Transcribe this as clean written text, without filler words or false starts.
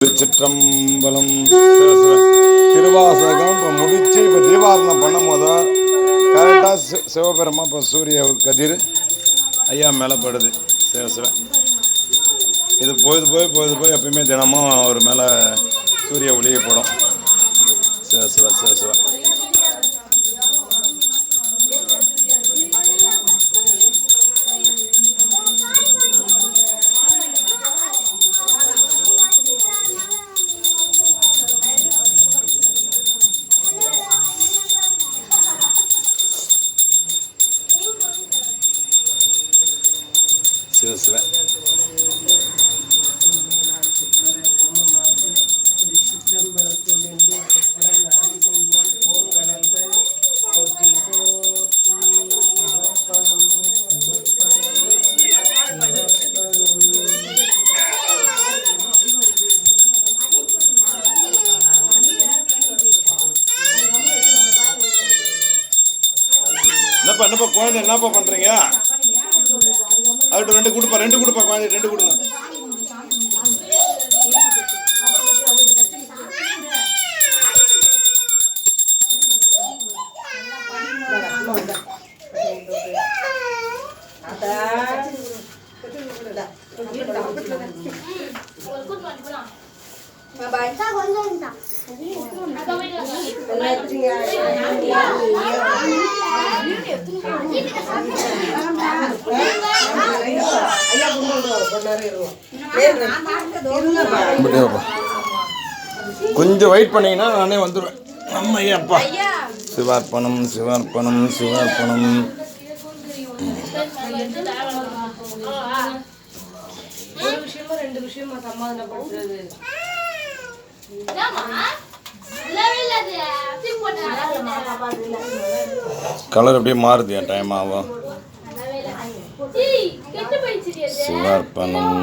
திருச்சிற்றம்பலம். திருவாசகம் இப்போ முடிச்சு இப்போ தீபாவளம் பண்ணும் போது கரெக்டாக சிவபெருமா இப்போ சூரிய கதிர் ஐயா மேலே படுது. சிவசிவன் இது போய் எப்பயுமே தினமும் அவர் மேலே சூரிய ஒளியை படும். சிவசிவ சிவசிவ சிவசிவன் என்னப்பா குழந்தை என்னப்பா பண்றீங்க? அவர்கிட்ட ரெண்டு கொடுப்பா குழந்தை ரெண்டு கொடுங்க. கொஞ்சம் வெயிட் பண்ணீங்கன்னா நானே வந்துடுவேன். நம்ம ஐயாப்பா சிவார்ப்பணம் சிவார்ப்பணம் சிவார்ப்பணம். கலர் அப்படியே மாறுது, டைம் ஆகும். சிவார்ப்பணம்.